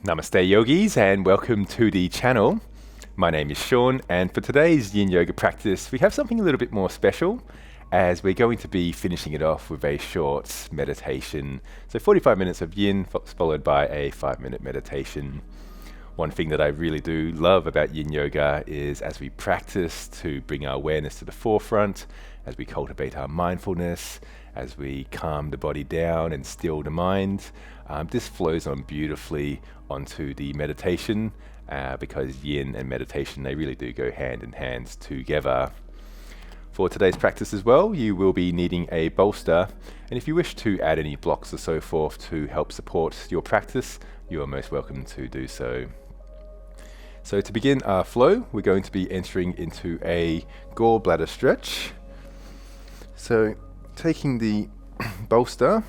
Namaste yogis and welcome to the channel. My name is Sean and for today's yin yoga practice we have something a little bit more special as we're going to be finishing it off with a short meditation. So 45 minutes of yin followed by a 5-minute meditation. One thing that I really do love about yin yoga is as we practice to bring our awareness to the forefront, as we cultivate our mindfulness, as we calm the body down and still the mind, this flows on beautifully onto the meditation because yin and meditation, they really do go hand in hand together. For today's practice as well, you will be needing a bolster, and if you wish to add any blocks or so forth to help support your practice, you are most welcome to do so. So to begin our flow, we're going to be entering into a gallbladder stretch. So taking the bolster,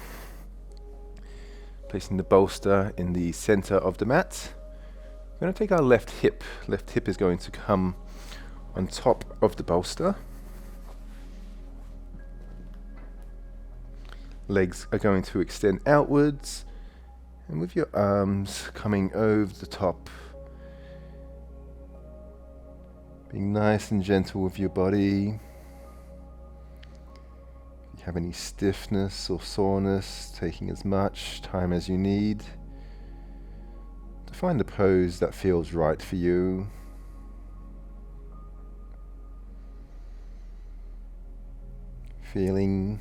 placing the bolster in the center of the mat, we're going to take our left hip. Left hip is going to come on top of the bolster. Legs are going to extend outwards, and with your arms coming over the top, being nice and gentle with your body. If you have any stiffness or soreness, taking as much time as you need to find the pose that feels right for you. Feeling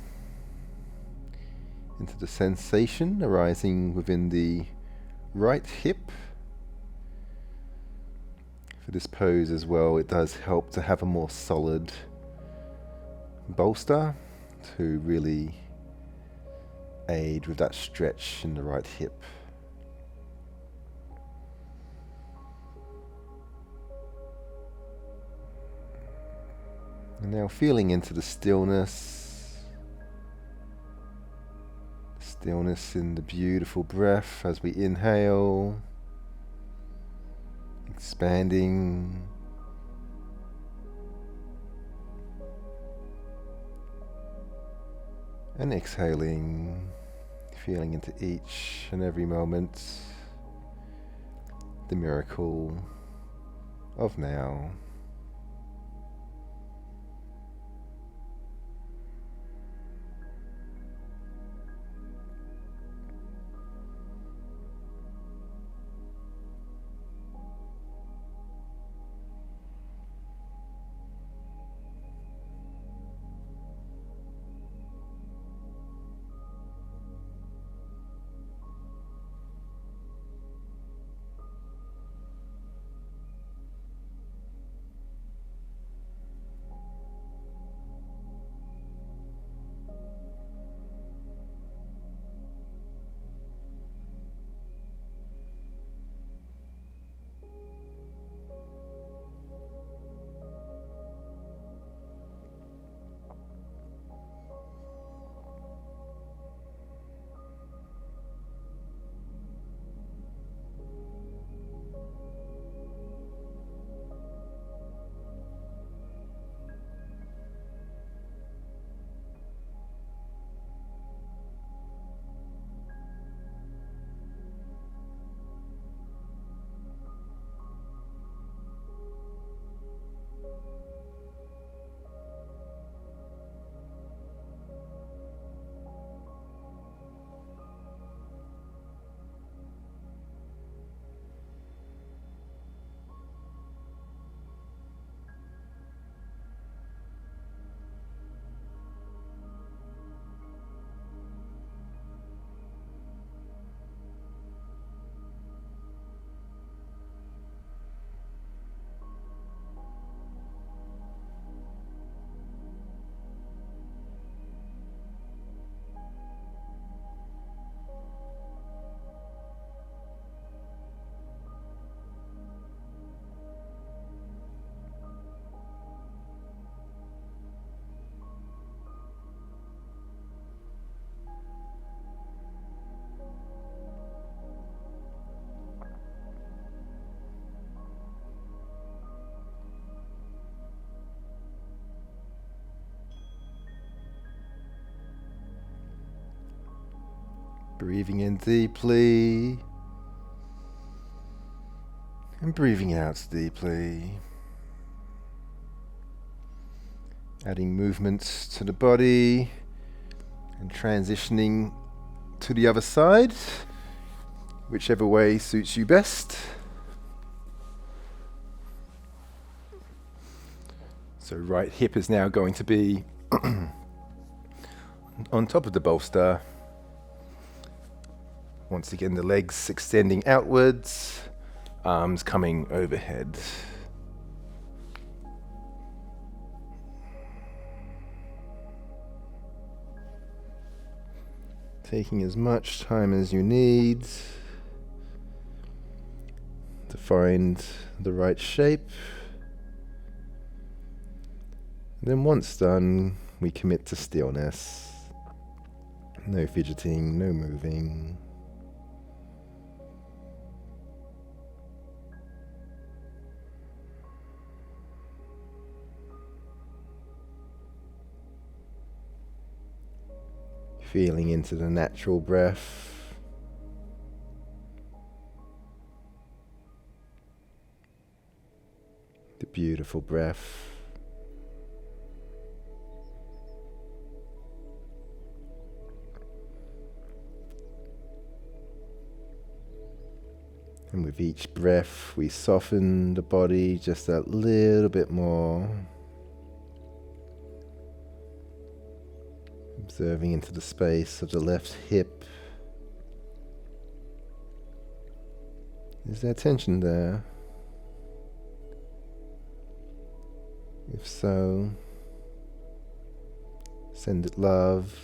into the sensation arising within the right hip. For this pose as well, it does help to have a more solid bolster to really aid with that stretch in the right hip. And now feeling into the stillness in the beautiful breath as we inhale, expanding, and exhaling, feeling into each and every moment the miracle of now. Breathing in deeply And breathing out deeply. Adding movements to the body and transitioning to the other side, whichever way suits you best. So right hip is now going to be on top of the bolster. Once again, the legs extending outwards, arms coming overhead. Taking as much time as you need to find the right shape. And then once done, we commit to stillness. No fidgeting, no moving. Feeling into the natural breath. The beautiful breath. And with each breath, we soften the body just a little bit more. Observing into the space of the left hip. Is there tension there? If so, send it love.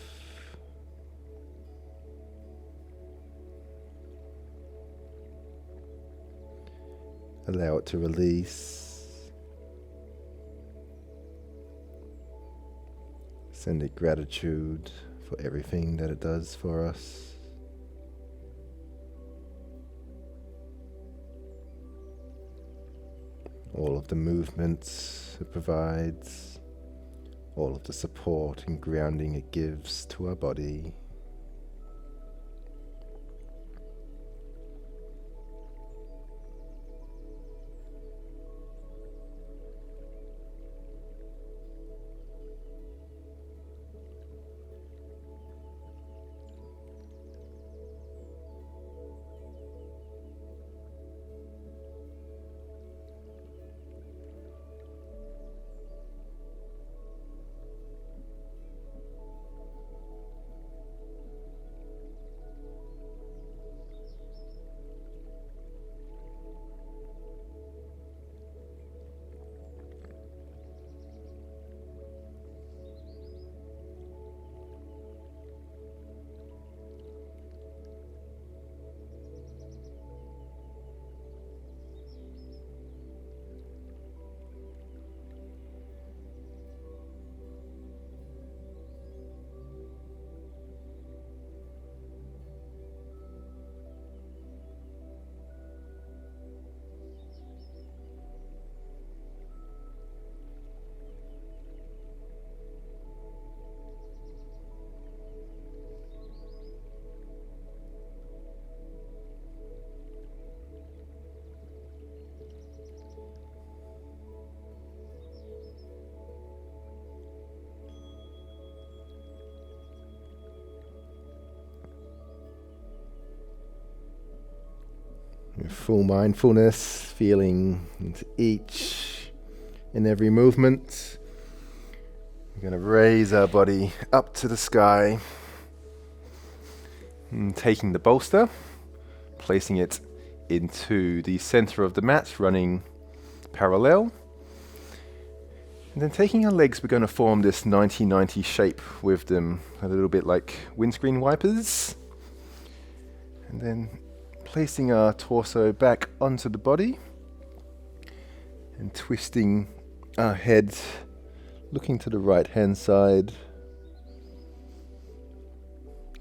Allow it to release. Send it gratitude for everything that it does for us. All of the movements it provides, all of the support and grounding it gives to our body. With full mindfulness, feeling into each and every movement. We're going to raise our body up to the sky. And taking the bolster, placing it into the center of the mat, running parallel. And then taking our legs, we're going to form this 90-90 shape with them, a little bit like windscreen wipers. And then placing our torso back onto the body and twisting our head, looking to the right hand side,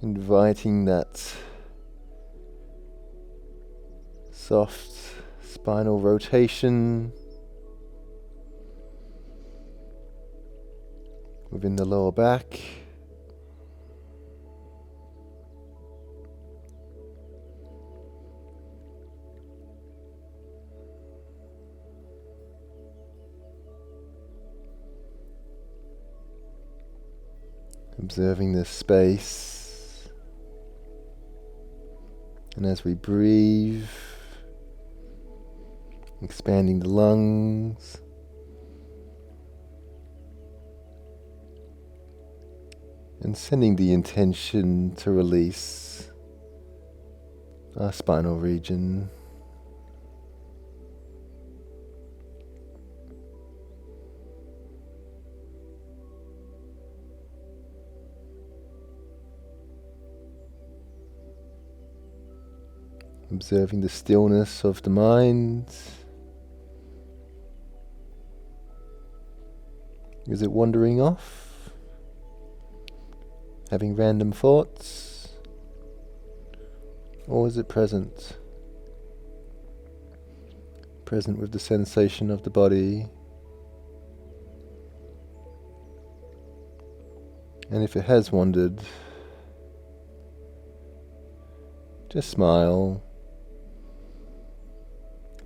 inviting that soft spinal rotation within the lower back. observing this space. And as we breathe, expanding the lungs, and sending the intention to release our spinal region. Observing the stillness of the mind. Is it wandering off? Having random thoughts? Or is it present? Present with the sensation of the body. And if it has wandered, just smile.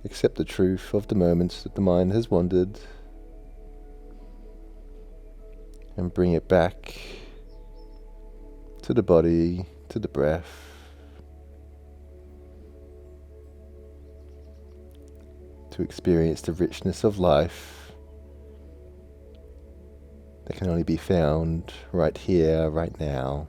Accept the truth of the moments that the mind has wandered. And bring it back to the body, to the breath. To experience the richness of life that can only be found right here, right now.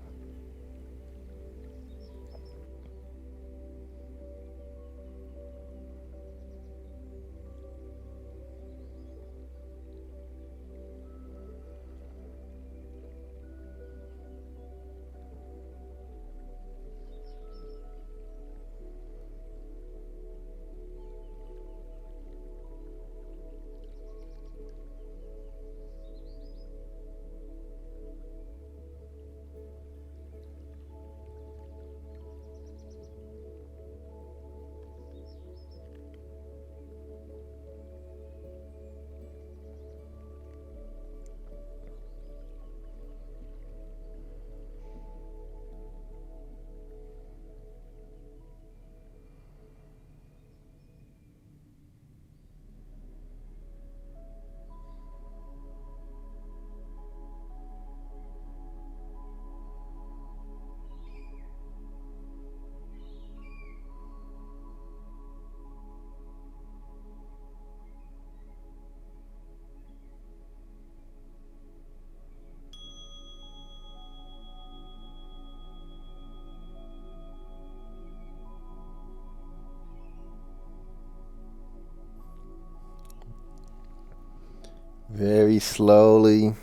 Very slowly,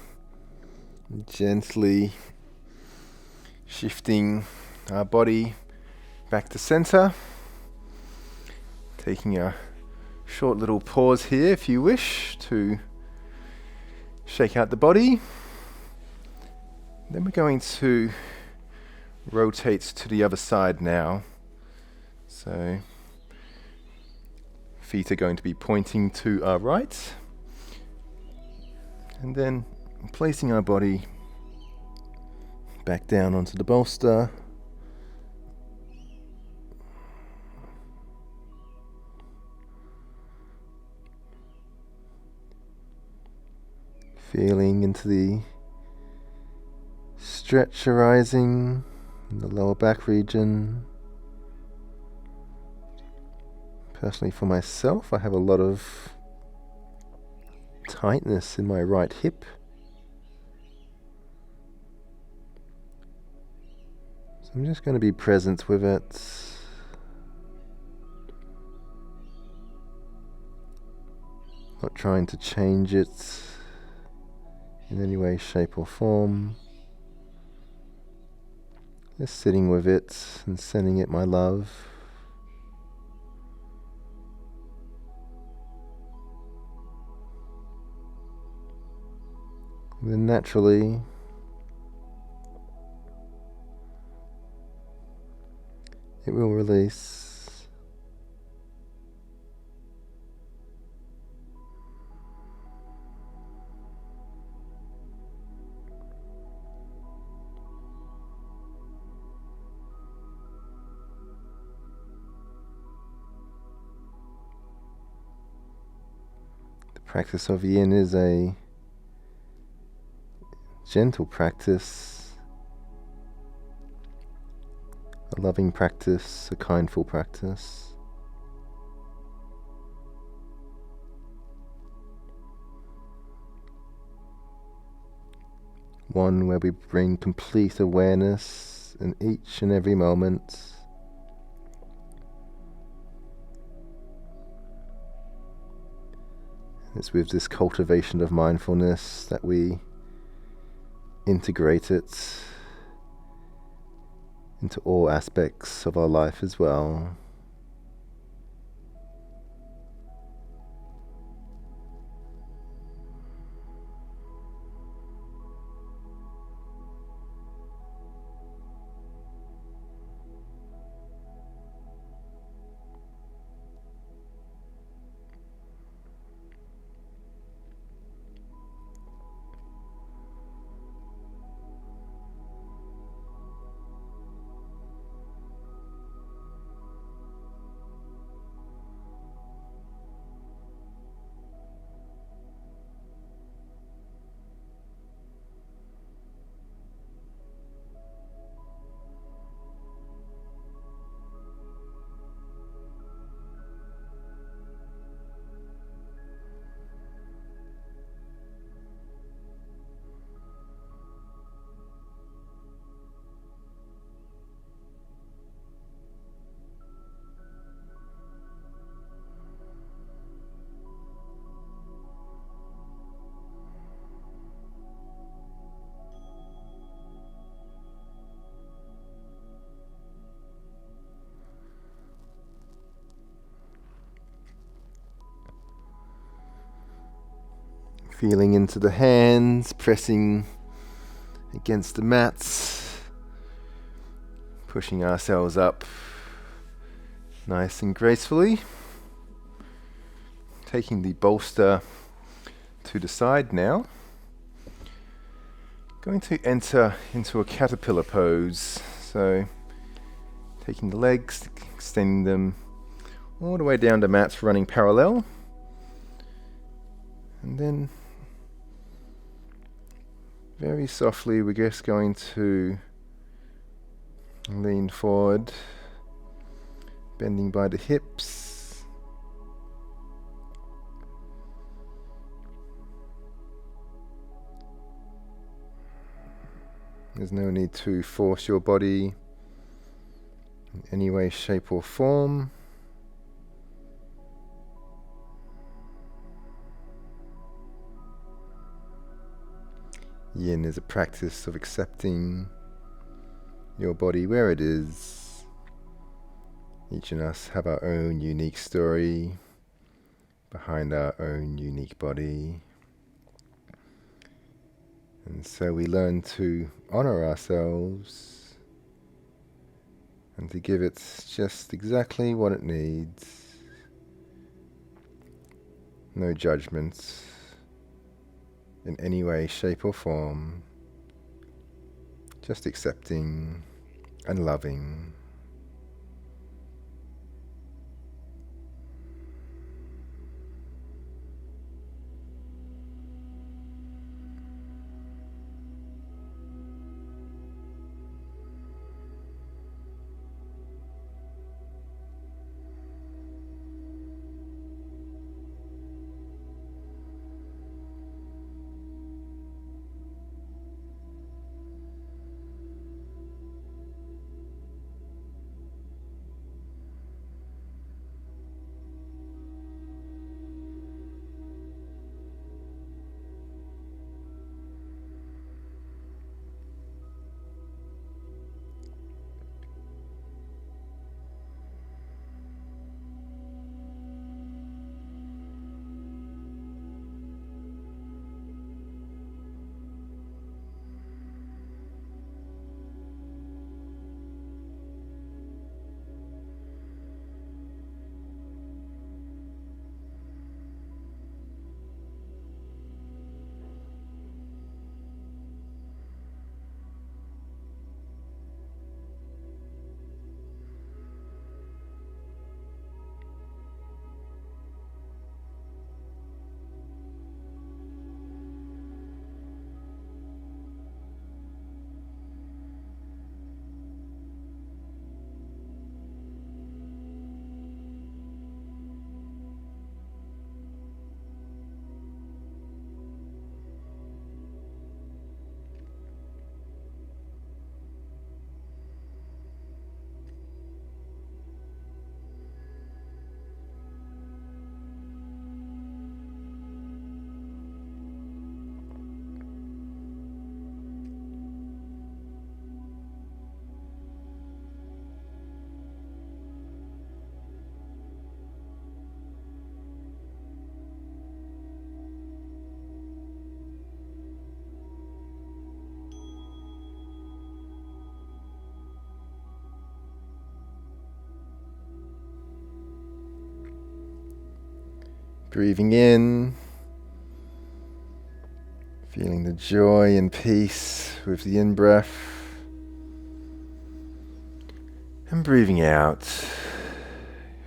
gently shifting our body back to center. Taking a short little pause here if you wish to shake out the body. Then we're going to rotate to the other side now. So feet are going to be pointing to our right. And then placing our body back down onto the bolster. Feeling into the stretch arising in the lower back region. Personally, for myself, I have a lot of tightness in my right hip. So I'm just going to be present with it. Not trying to change it in any way, shape or form. Just sitting with it and sending it my love. And then naturally, it will release. The practice of yin is a gentle practice. a loving practice, a kindful practice. One where we bring complete awareness in each and every moment. It's with this cultivation of mindfulness that we integrate it into all aspects of our life as well. Feeling into the hands, pressing against the mats, pushing ourselves up nice and gracefully. Taking the bolster to the side now. Going to enter into a caterpillar pose. So taking the legs, extending them all the way down to mats running parallel. And then very softly we're just going to lean forward, bending by the hips. There's no need to force your body in any way, shape or form. Yin is a practice of accepting your body where it is. Each of us have our own unique story behind our own unique body. And so we learn to honor ourselves and to give it just exactly what it needs. No judgments in any way, shape or form. Just accepting and loving. Breathing in, feeling the joy and peace with the in-breath, and breathing out,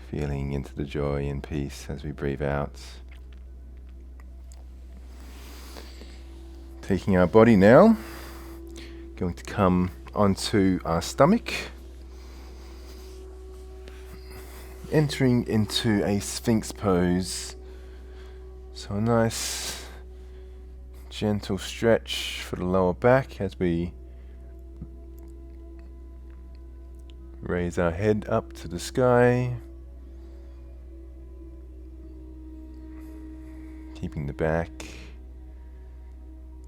feeling into the joy and peace as we breathe out. Taking our body now, going to come onto our stomach, entering into a Sphinx pose. So a nice gentle stretch for the lower back as we raise our head up to the sky, keeping the back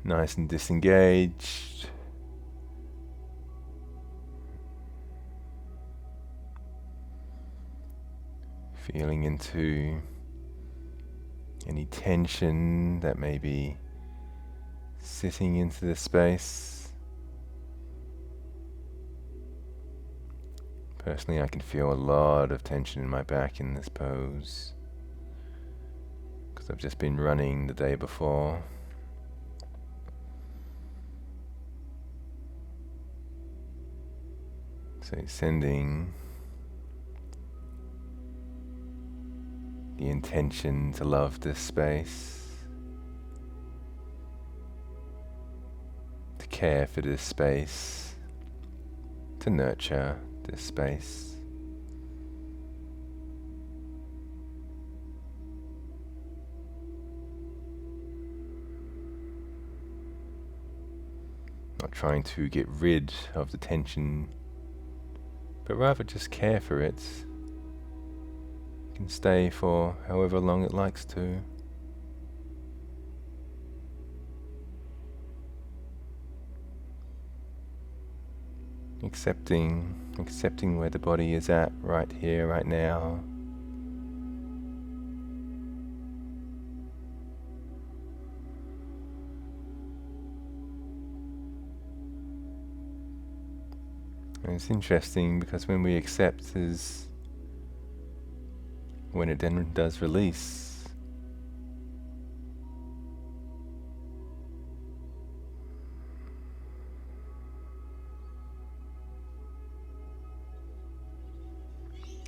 nice and disengaged. Feeling into any tension that may be sitting into the space. Personally, I can feel a lot of tension in my back in this pose because I've just been running the day before. So sending the intention to love this space, to care for this space, to nurture this space. Not trying to get rid of the tension, but rather just care for it. Can stay for however long it likes to. Accepting where the body is at right here, right now. And it's interesting because when we accept is when it then does release.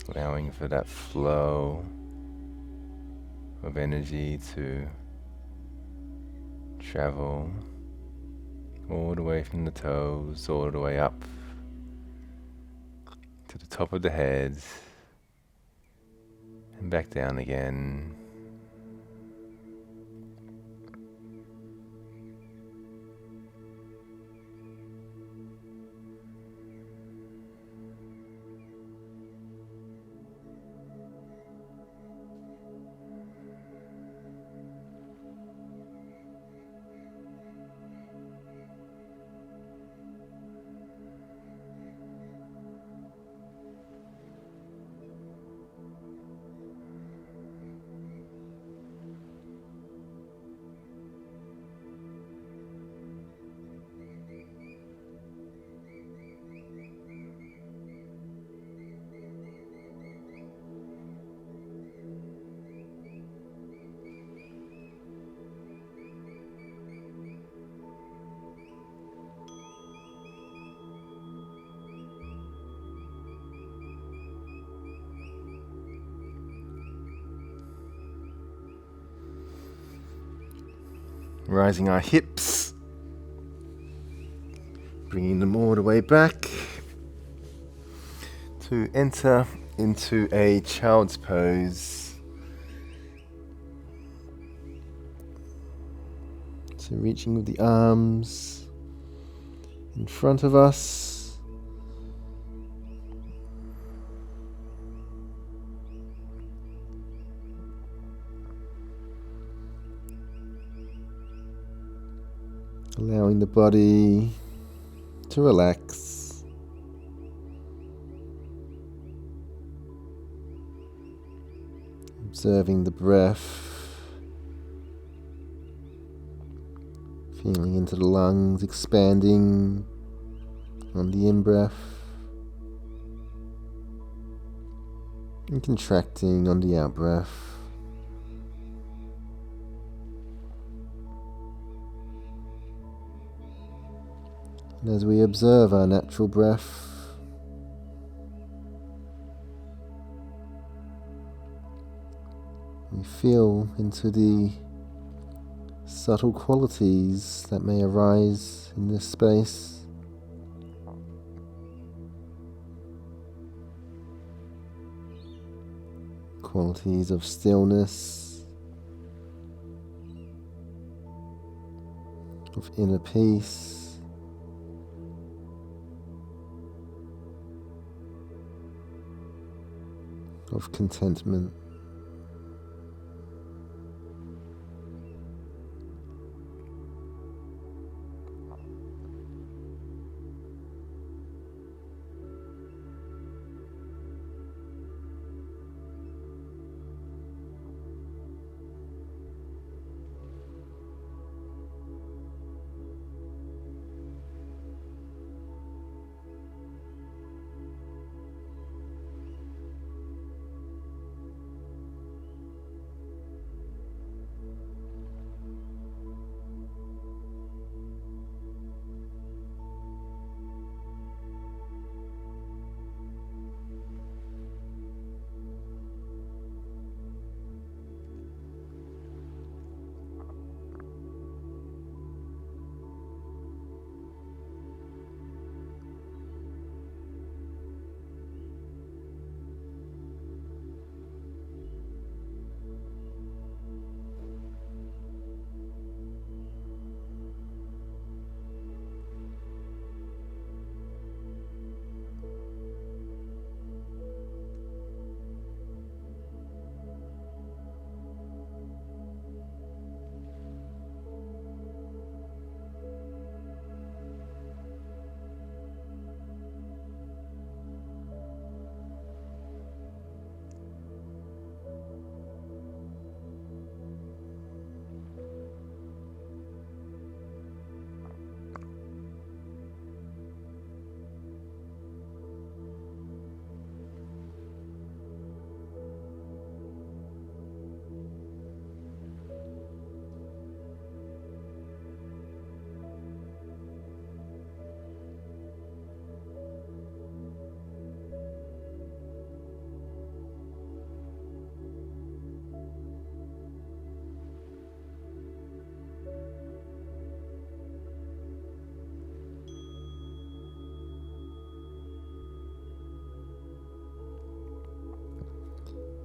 Allowing for that flow of energy to travel all the way from the toes, all the way up to the top of the head, and back down again. Rising our hips, bringing them all the way back to enter into a child's pose. So reaching with the arms in front of us. Allowing the body to relax. Observing the breath. Feeling into the lungs expanding on the in-breath. And contracting on the out-breath. And as we observe our natural breath, we feel into the subtle qualities that may arise in this space. Qualities of stillness, of inner peace, of contentment.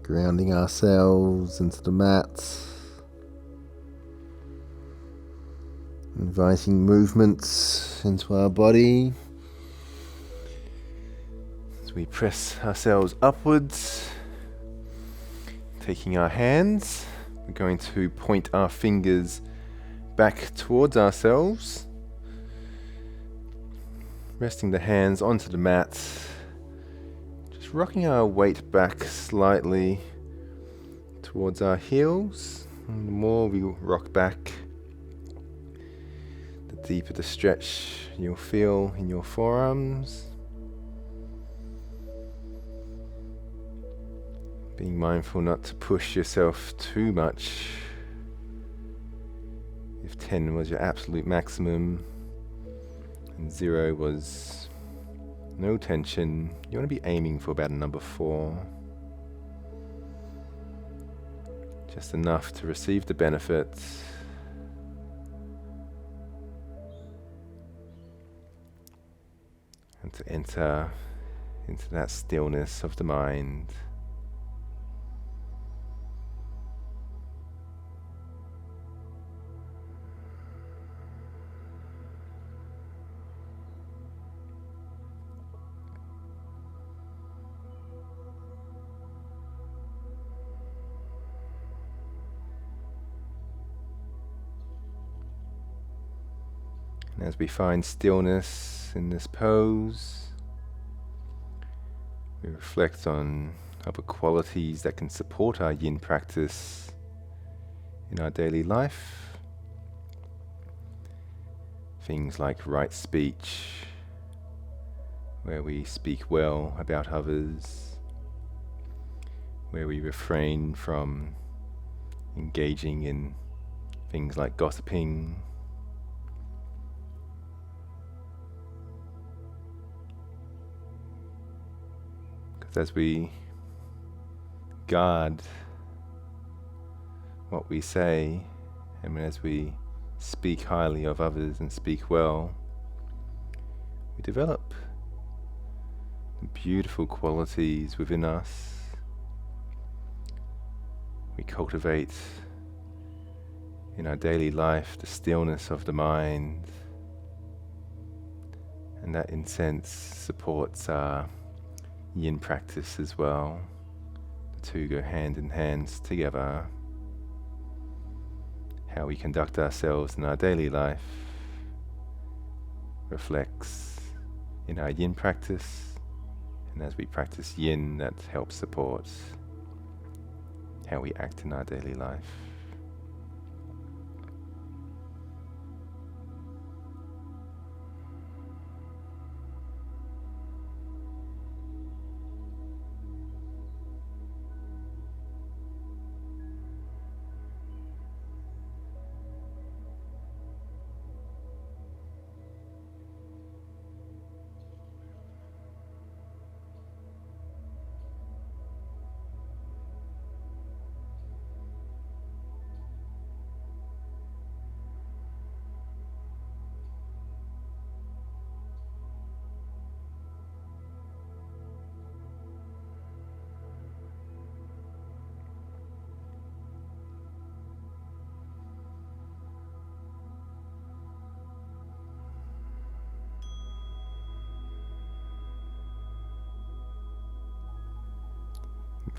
Grounding ourselves into the mat, inviting movements into our body as we press ourselves upwards. Taking our hands, we're going to point our fingers back towards ourselves, resting the hands onto the mat, just rocking our weight back slightly towards our heels. And the more we rock back, the deeper the stretch you'll feel in your forearms. Being mindful not to push yourself too much. If 10 was your absolute maximum and 0 was no tension, you want to be aiming for about a number 4. Just enough to receive the benefits. And to enter into that stillness of the mind. And as we find stillness in this pose, we reflect on other qualities that can support our yin practice in our daily life. Things like right speech, where we speak well about others, where we refrain from engaging in things like gossiping. as we guard what we say, and as we speak highly of others and speak well, we develop the beautiful qualities within us. We cultivate in our daily life the stillness of the mind, and that in sense supports our yin practice as well. The two go hand in hand together. How we conduct ourselves in our daily life reflects in our yin practice, and as we practice yin, that helps support how we act in our daily life.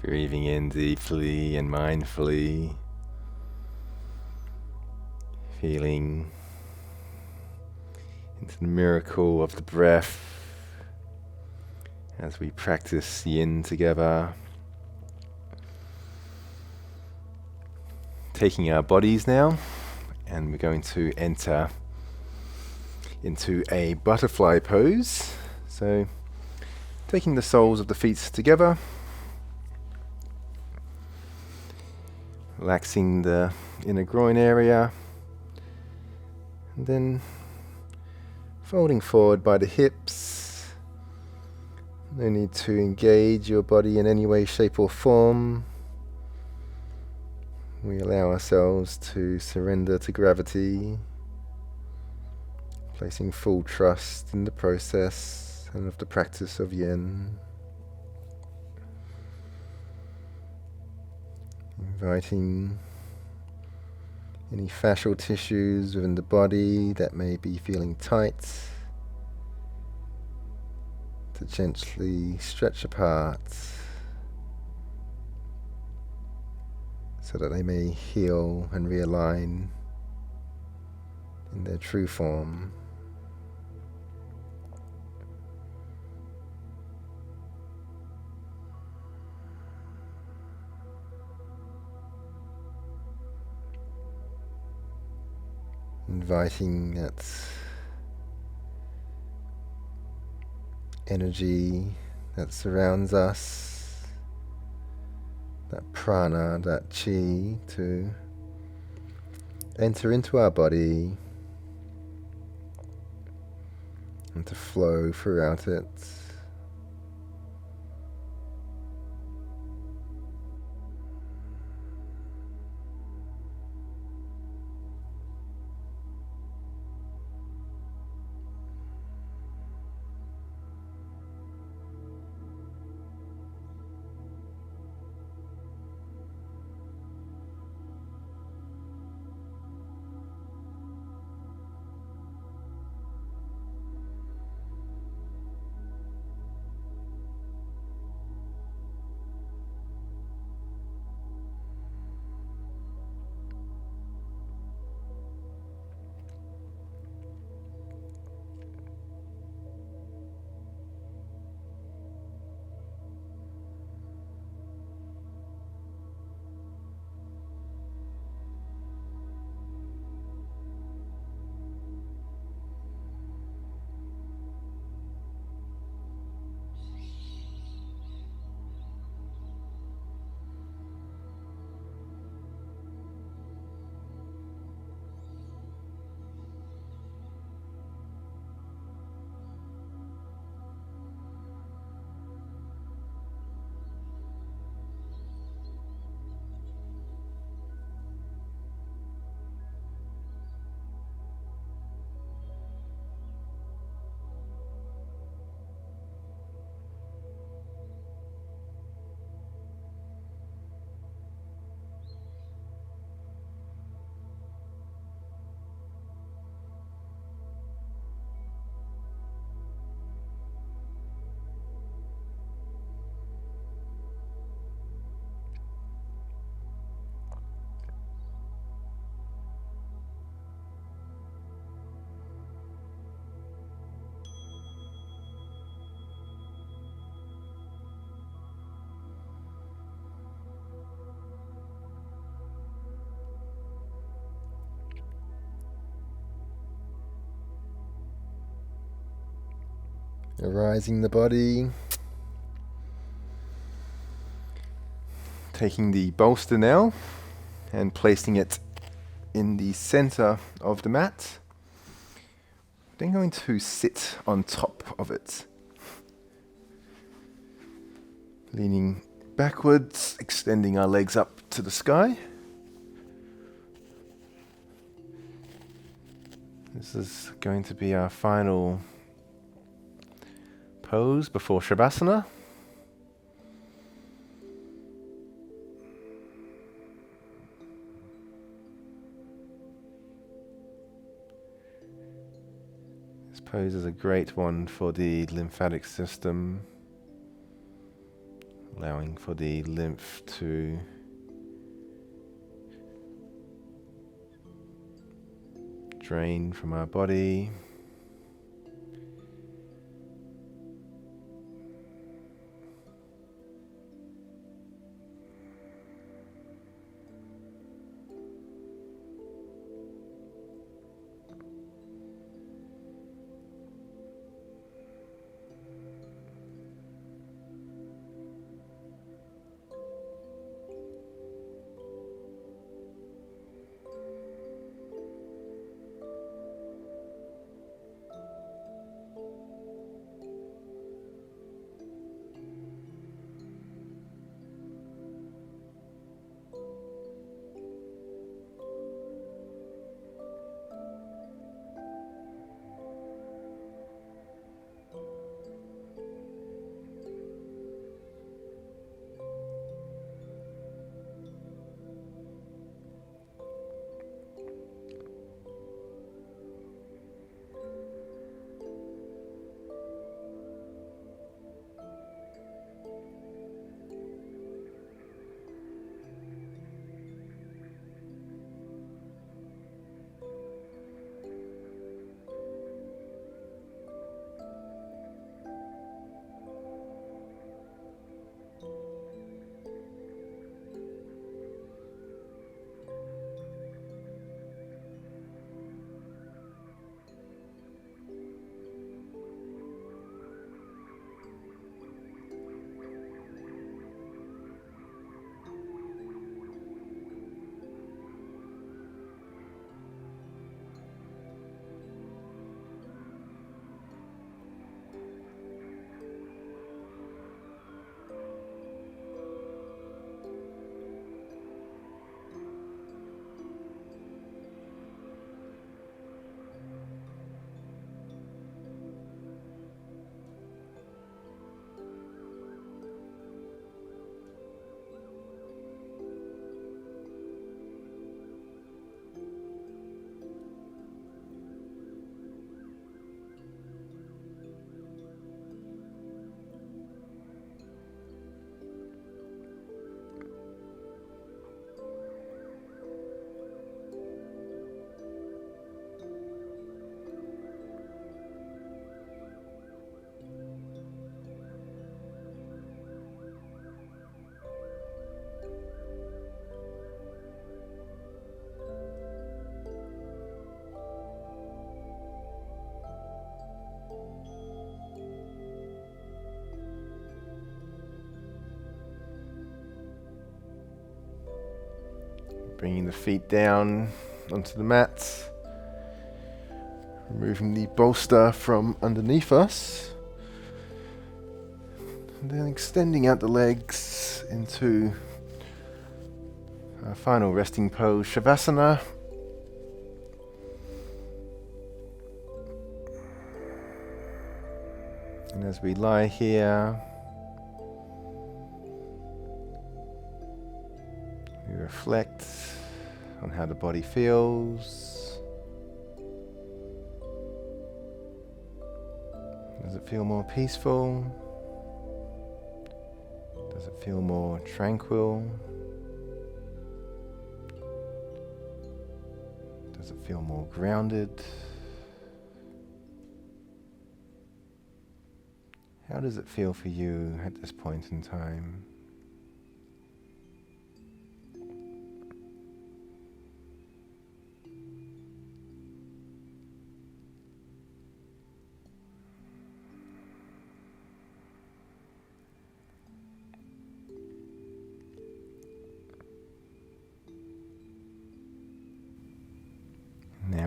Breathing in deeply and mindfully, feeling into the miracle of the breath as we practice yin together. Taking our bodies now, and we're going to enter into a butterfly pose. So, taking the soles of the feet together, relaxing the inner groin area, and then folding forward by the hips. No need to engage your body in any way, shape or form. We allow ourselves to surrender to gravity, placing full trust in the process and of the practice of yin. Inviting any fascial tissues within the body that may be feeling tight to gently stretch apart so that they may heal and realign in their true form. Inviting that energy that surrounds us, that prana, that chi, to enter into our body and to flow throughout it. Arising the body. Taking the bolster now and placing it in the center of the mat. Then going to sit on top of it. Leaning backwards, extending our legs up to the sky. This is going to be our final pose before Shavasana. This pose is a great one for the lymphatic system, allowing for the lymph to drain from our body. Bringing the feet down onto the mat. Removing the bolster from underneath us. And then extending out the legs into our final resting pose, Shavasana. And as we lie here, we reflect on how the body feels. Does it feel more peaceful? Does it feel more tranquil? Does it feel more grounded? How does it feel for you at this point in time?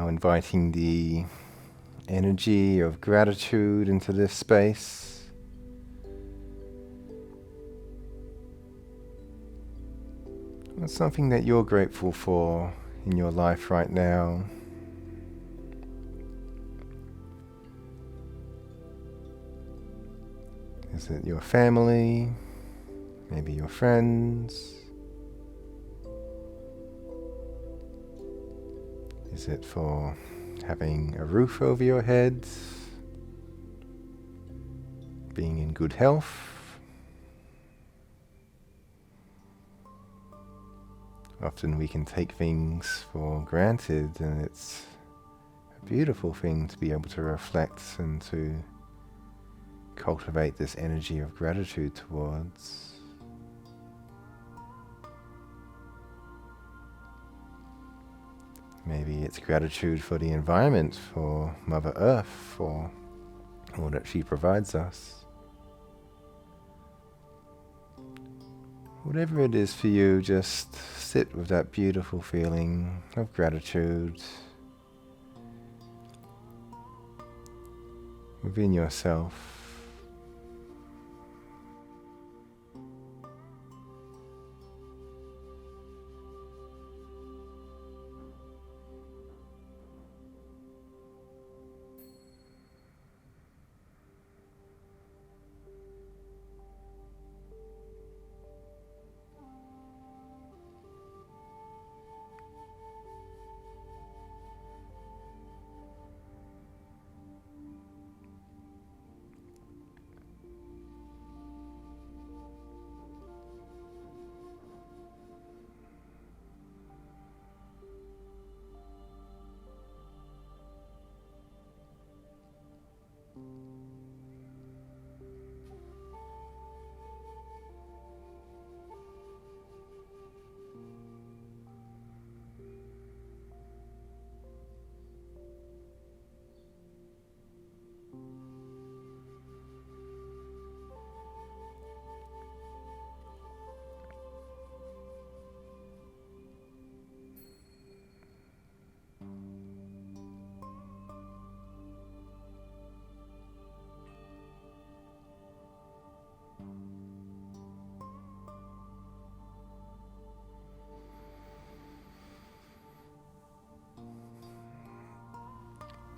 Now inviting the energy of gratitude into this space. What's something that you're grateful for in your life right now? Is it your family? Maybe your friends? Is it for having a roof over your head? Being in good health? Often we can take things for granted, and it's a beautiful thing to be able to reflect and to cultivate this energy of gratitude towards. Maybe it's gratitude for the environment, for Mother Earth, for all that she provides us. Whatever it is for you, just sit with that beautiful feeling of gratitude within yourself.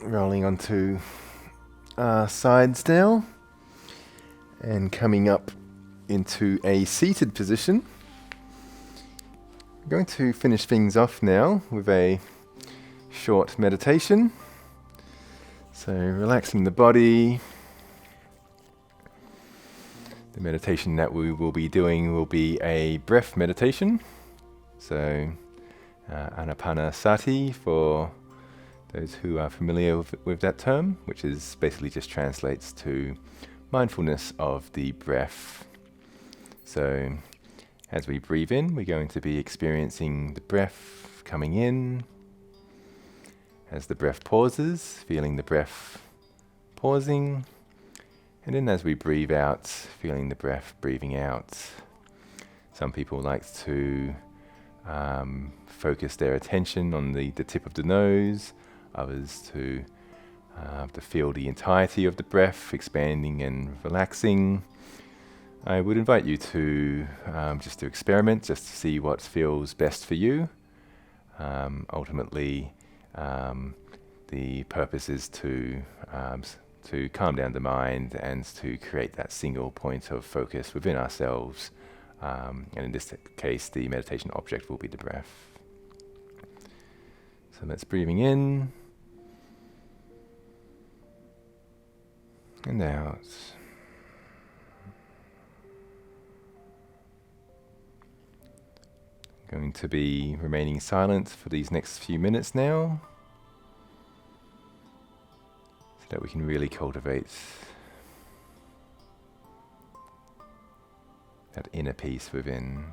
Rolling onto our sides now and coming up into a seated position. I'm going to finish things off now with a short meditation. So relaxing the body. The meditation that we will be doing will be a breath meditation. So Anapanasati for those who are familiar with that term, which is basically just translates to mindfulness of the breath. So as we breathe in, we're going to be experiencing the breath coming in. As the breath pauses, feeling the breath pausing. And then as we breathe out, feeling the breath breathing out. Some people like to focus their attention on the tip of the nose. Others to feel the entirety of the breath expanding and relaxing. I would invite you to just to experiment, just to see what feels best for you. Ultimately, the purpose is to calm down the mind and to create that single point of focus within ourselves. And in this case, the meditation object will be the breath. So that's breathing in and out. Going to be remaining silent for these next few minutes now, so that we can really cultivate that inner peace within.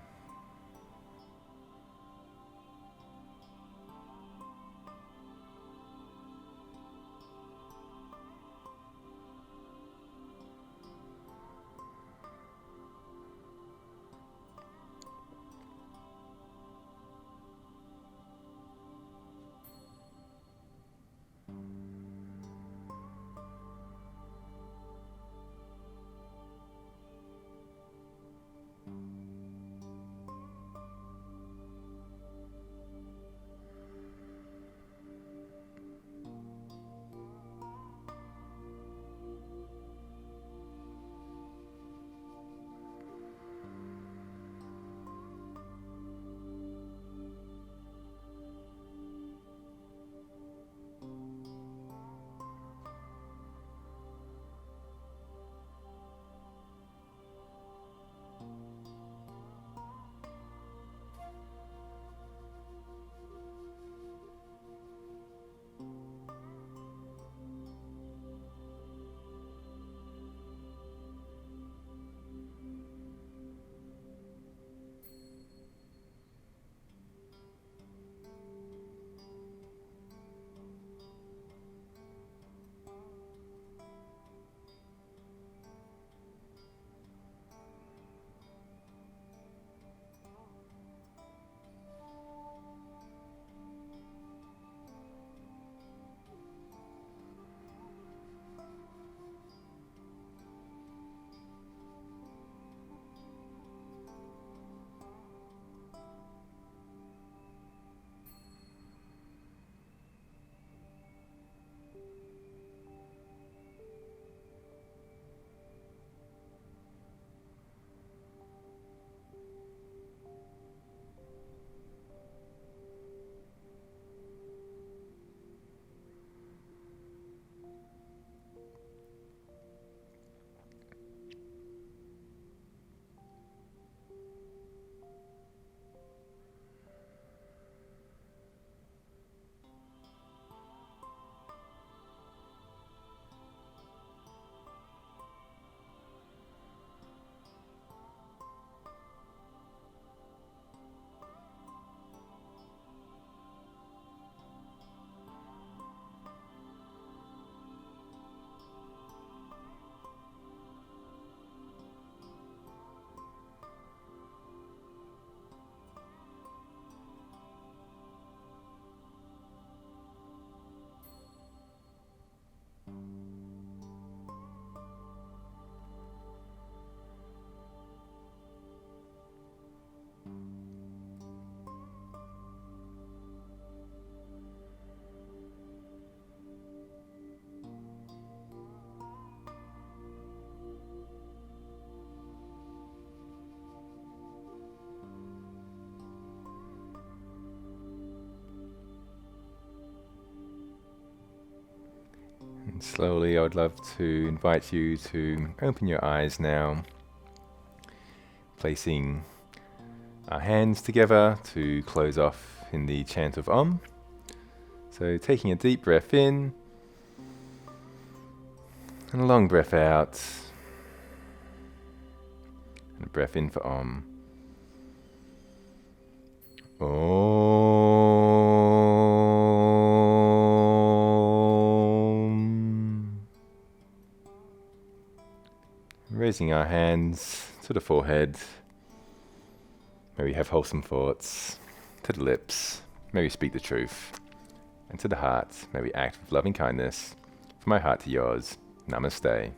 And slowly, I would love to invite you to open your eyes now, placing our hands together to close off in the chant of Om. So taking a deep breath in and a long breath out, and a breath in for Om. Om. Raising our hands to the forehead. May we have wholesome thoughts. To the lips, may we speak the truth. And to the heart, may we act with loving kindness. From my heart to yours, Namaste.